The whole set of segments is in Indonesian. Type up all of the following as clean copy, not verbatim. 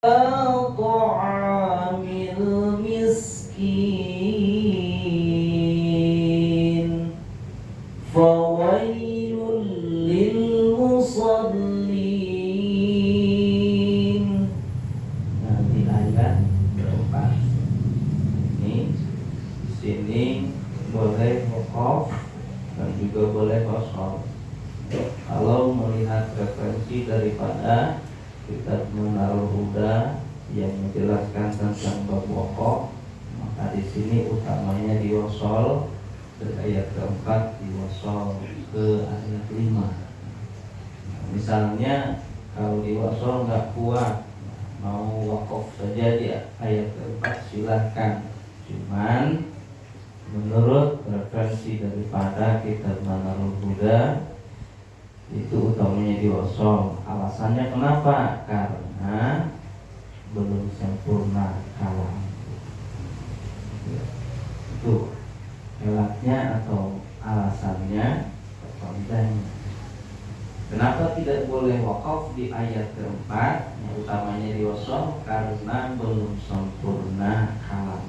طعام المسكين فويل للمصلين. Nanti ayat berempat. Ini di sini boleh waqaf dan juga boleh wasal. Kalau melihat referensi daripada kitab Munarul Huda yang menjelaskan tentang bab waqaf, maka di sini utamanya diwasal dari ayat keempat diwasal ke ayat 5. Misalnya kalau diwasal nggak kuat, mau waqaf saja di ayat keempat silahkan. Cuman menurut referensi daripada kitab Munarul Huda itu utamanya diwasal. Alasannya kenapa? Karena belum sempurna kalam. Itu helatnya atau alasannya kontennya. Kenapa tidak boleh wakaf di ayat keempat? Yang utamanya diwasal karena belum sempurna kalam.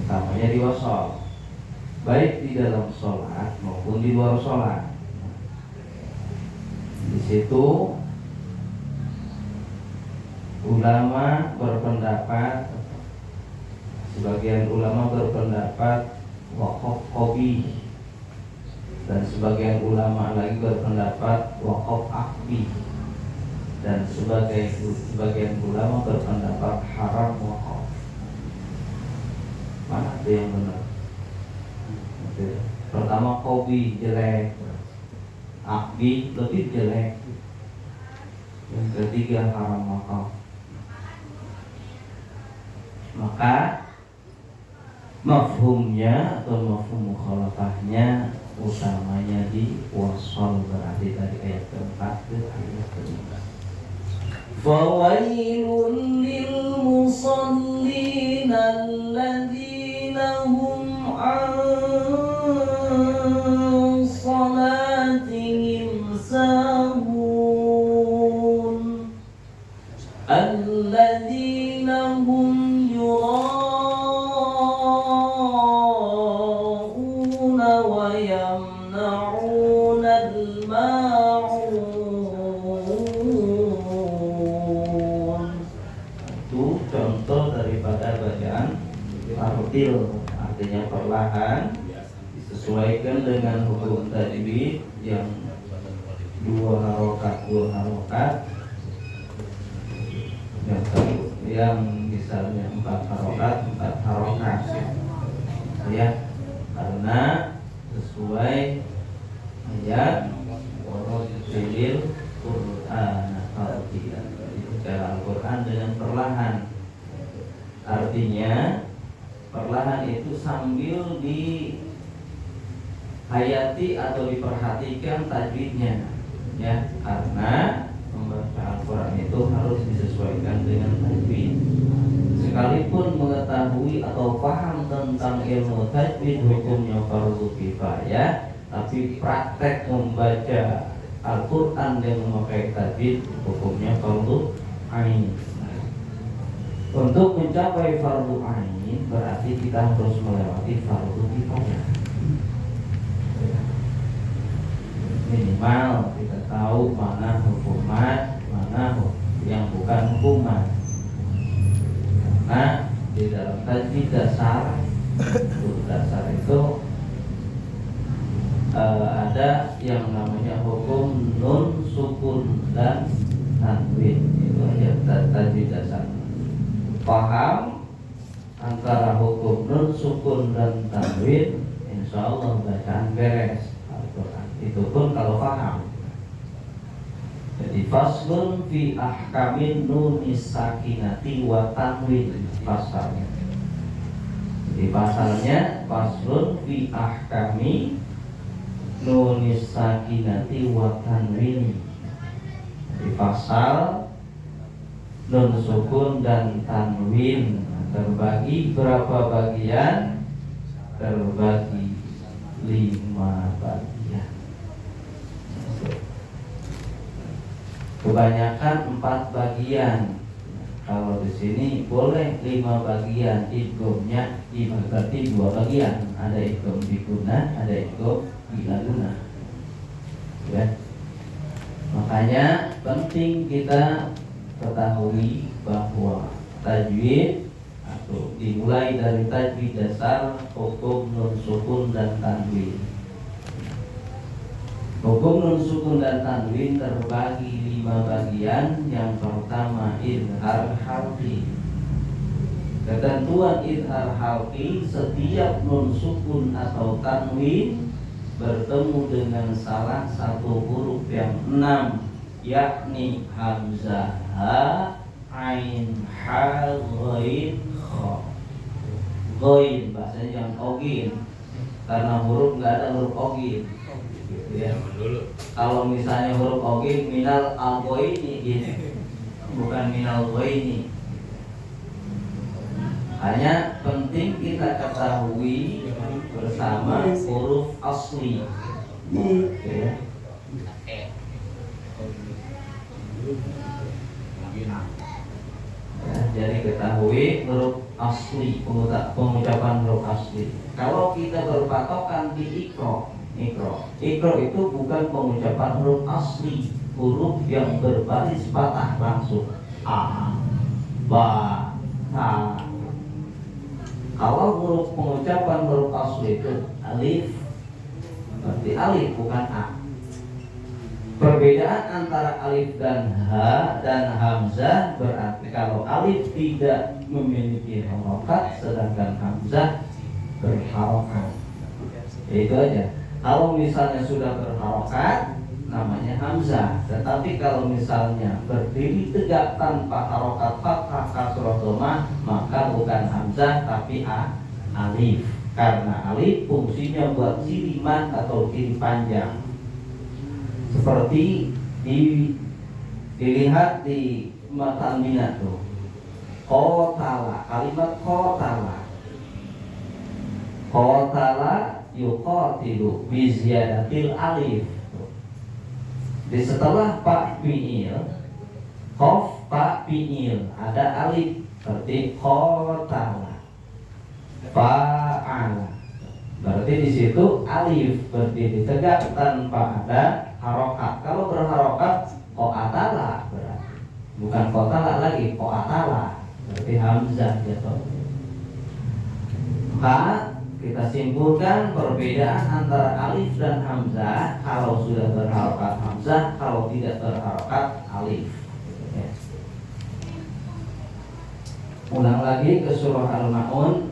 Utamanya diwasal, baik di dalam sholat maupun di luar sholat. Di situ ulama berpendapat, sebagian ulama berpendapat waqaf qabih, dan sebagian ulama lagi berpendapat waqaf akbi, dan sebagian ulama berpendapat haram waqaf. Mana itu yang benar? Pertama qabih jelek, akbi lebih jelek, yang ketiga haram waqaf. Maka mafhumnya atau mafhum mukhalafahnya utamanya di wasal, berarti dari ayat keempat ke ayat kelima. Fawailun lil musallin alladzina hum an salatihim sahun alladzina hum yura'una wa yamna'una al-ma'un. Itu contoh daripada bacaan tartil, artinya perlahan, disesuaikan dengan hukum tajwid yang 2 harokat, yang misalnya 4 harokat ya, karena sesuai ayat warattilil Qur'ana tartila, baca Al-Quran dengan perlahan. Artinya perlahan itu sambil dihayati atau diperhatikan tajwidnya ya, karena membaca Al-Quran itu harus disesuaikan dengan tajwid. Sekalipun mengetahui atau paham tentang ilmu tajwid hukumnya fardu kifayah, tapi praktek membaca Al-Quran yang memakai tajwid hukumnya fardu ain. Untuk mencapai fardu ain berarti kita harus melewati fardu kifayah. Minimal kita tahu mana hukuman, mana yang bukan hukuman. Karena di dalam tajwid dasar itu ada yang namanya hukum nun, sukun, dan tanwin. Itu ya tajwid dasar. Paham antara hukum nun, sukun, dan tanwin, insya Allah bacaan beres Al-Quran. Itu pun kalau paham. Jadi faslun fi ahkamin nunis sakinati wa tanwin, pasalnya. Jadi pasalnya faslun fi ahkami nunis sakinati wa tanwin. Jadi pasal nun sukun dan tanwin terbagi berapa bagian? Terbagi 5 bagian. Kebanyakan 4 bagian. Kalau di sini boleh 5 bagian, idghamnya berarti 2 bagian. Ada idgham biguna, ada idgham bilaguna. Ya. Makanya penting kita ketahui bahwa tajwid atau dimulai dari tajwid dasar, hukum nun sukun dan tanwin. Hukum nun sukun dan tanwin terbagi 5 bagian. Yang pertama idhar halqi. Ketentuan idhar halqi, setiap nun sukun atau tanwin bertemu dengan salah satu huruf yang 6, yakni hamzah, ha, ain, ha, ghain, kha. Ghain bahasanya jangan ogin, karena huruf nggak ada huruf ogin. Gitu ya. Kalau misalnya huruf ogin minal al-ghaini gitu, bukan minal ghaini. Hanya penting kita ketahui bersama huruf asli. Ya. Ya, jadi ketahui huruf asli, pengucapan huruf asli. Kalau kita berpatokan di ikro itu bukan pengucapan huruf asli, huruf yang berbaris patah langsung. A, ba, ta. Kalau huruf pengucapan huruf asli itu alif, berarti alif bukan a. Perbedaan antara alif dan ha dan hamzah berarti kalau alif tidak memiliki harokat, sedangkan hamzah berharokat. Itu aja. Kalau misalnya sudah berharokat namanya hamzah, tetapi kalau misalnya berdiri tegak tanpa harokat fathah kasrah dhammah, maka bukan hamzah tapi alif. Karena alif fungsinya buat ciri mad atau ciri panjang. Seperti dilihat di matan minat tuh, qatala, kalimat qatala yuqatilu bi ziyadatil alif. Di setelah pak fi'il, qaf pak fi'il ada alif, berarti qatala, fa'ala. Berarti di situ alif berdiri tegak tanpa ada harokat. Kalau berharokat qatala berarti bukan qatala lagi, qatala berarti hamzah gitu. Kita simpulkan perbedaan antara alif dan hamzah. Kalau sudah berharokat hamzah, kalau tidak berharokat alif. Ulang lagi ke surah Al-Ma'un.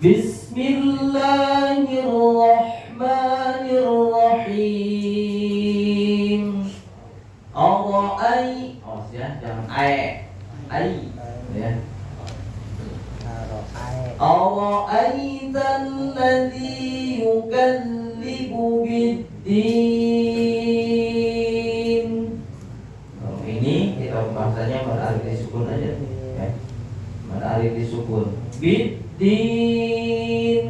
Bismillahirrahmanirrahim. Ar-ra'ai, ya, jangan ai ya. Ar-ra'aita alladhi yukadzibu bid-din. Kalau ini kita bahasanya mad alif disukun aja ya. Mad alif disukun. Bid-din.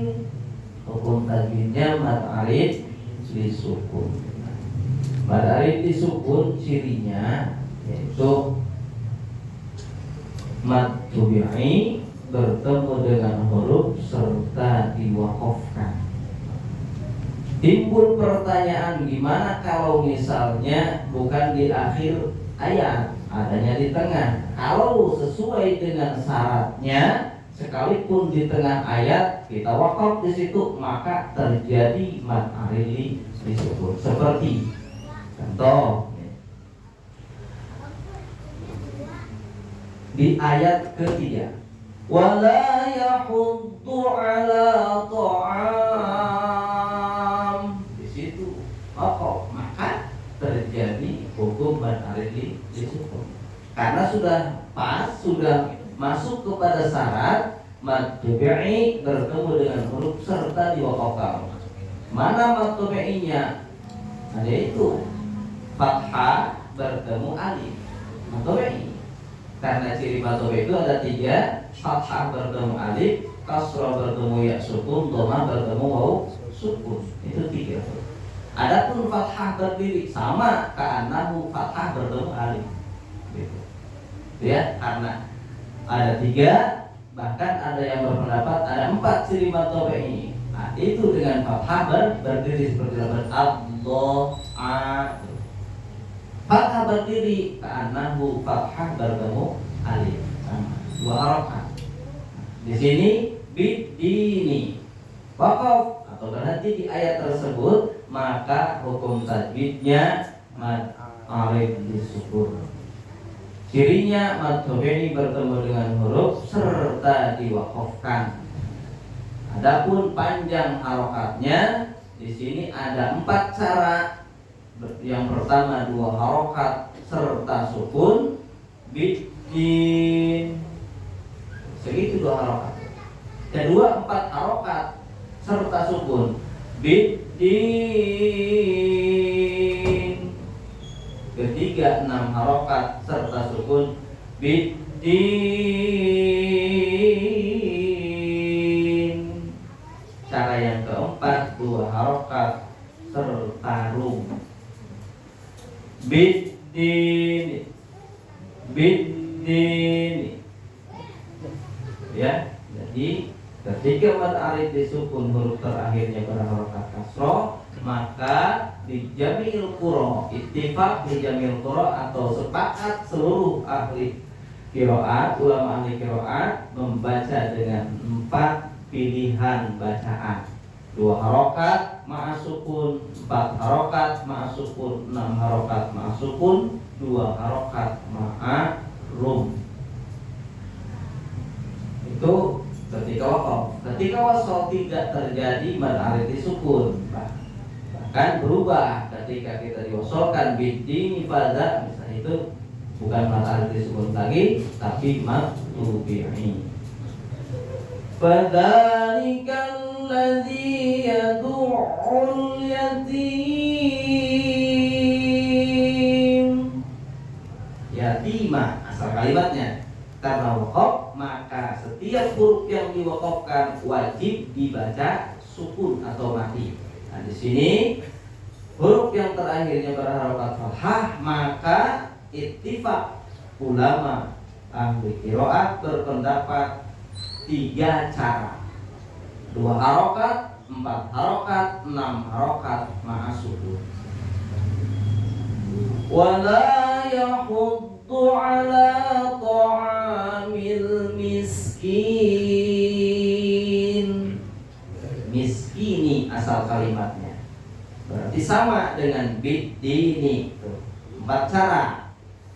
Hukum tajwidnya mad alif disukun. Mad alif disukun cirinya yaitu mad tubi'i bertemu dengan huruf serta diwakafkan. Timbul pertanyaan, gimana kalau misalnya bukan di akhir ayat, adanya di tengah? Kalau sesuai dengan syaratnya, sekalipun di tengah ayat kita wakaf di situ, maka terjadi mad alif disukun. Seperti contoh di ayat ketiga, wala yahuddu ala ta'am. Di situ maka terjadi hukum mad alif disukun. Karena sudah pas, sudah masuk kepada syarat mad tabi'i bertemu dengan huruf serta diwakafkan. Mana mad tabi'inya? Ada itu fathah bertemu alif, mad tabi'i. Karena ciri mad tabi'i itu ada 3, fathah bertemu alif, kasrah bertemu ya sukun, dhammah bertemu waw sukun. Itu 3. Adapun fathah berdiri sama ka'annahu fathah bertemu alif. Gitu. Ya, karena ada 3, bahkan ada yang berpendapat ada 4 ciri mad tabi'i. Nah, itu dengan fathah berdiri seperti lafaz Allah. Fathah berdiri ka'annahu fathah bertemu alif. Sama 2 harokat. Di sini bidini waqaf atau berhenti di ayat tersebut, maka hukum tajwidnya mad alif disukun. Cirinya mad tabi'i bertemu dengan huruf serta diwaqafkan. Adapun panjang harokatnya di sini ada 4 cara. Yang pertama 2 harokat serta sukun bidin. Segitu 2 harokat. Kedua 4 harokat serta sukun bidin. Ketiga 6 harokat serta sukun bidin. Cara yang keempat 2 harokat serta rum bidin. Bidin. Ya, jadi ketika mad alif disukun huruf terakhirnya berharokat kasroh, maka di jami'il qura, ittifaq di jami'il qura atau sepakat seluruh ahli qiraat, ulama ahli qiraat membaca dengan 4 pilihan bacaan. 2 harokat ma'asukun, 4 harokat ma'asukun, 6 harokat ma'asukun, 2 harokat ma'arum. Itu ketika waqaf. Ketika wasol tidak terjadi mad alif disukun, bahkan berubah ketika kita diwasolkan bidini fadha, misalnya itu bukan mad alif disukun lagi tapi mad tabi'i. Fadzalikal ladzi yad'ul yatim. Yatima asal kalimatnya. Karena waqaf, maka setiap huruf yang diwaqafkan wajib dibaca sukun atau mati. Nah, di sini huruf yang terakhirnya berharokat fathah, maka ittifaq ulama ahli qiraat berpendapat 3 cara. 2 harokat, 4 harokat, 6 harokat ma'asukun. Wala yahuddu ala ta'amil miskin. Miskini asal kalimatnya. Berarti sama dengan bidini. 4 cara.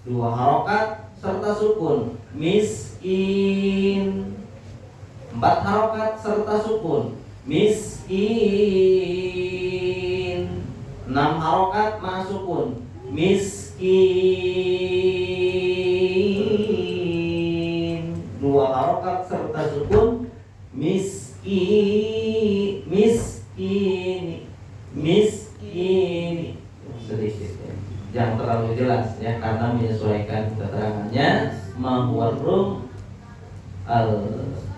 2 harokat serta sukun. Miskin. 4 harokat serta sukun. Miskin. 6 harokat ma'asukun. Miskin. 2 harokat serta sukun. Miskin. Miskin. Miskin. Sedikit ya. Jangan terlalu jelas ya, karena menyesuaikan keterangannya. Mahwarum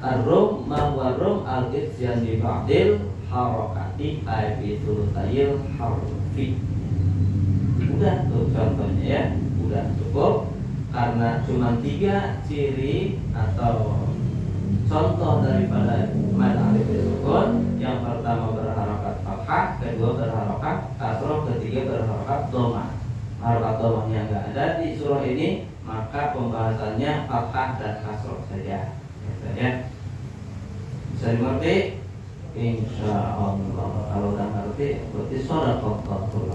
al-rum mahwarum al-ityan di ba'dil harokati aibitul tayil harfi. Udah tuh contohnya ya, udah cukup. Karena cuma 3 ciri atau contoh daripada mad alif disukun. Yang pertama berharokat fathah, kedua berharokat kasroh, ketiga berharokat dhammah. Harokat dhammahnya nggak ada di surah ini, maka pembahasannya fathah dan kasroh saja. Ya. Bisa dimengerti? Insya Allah. Kalau udah ngerti, berarti shadaqallahu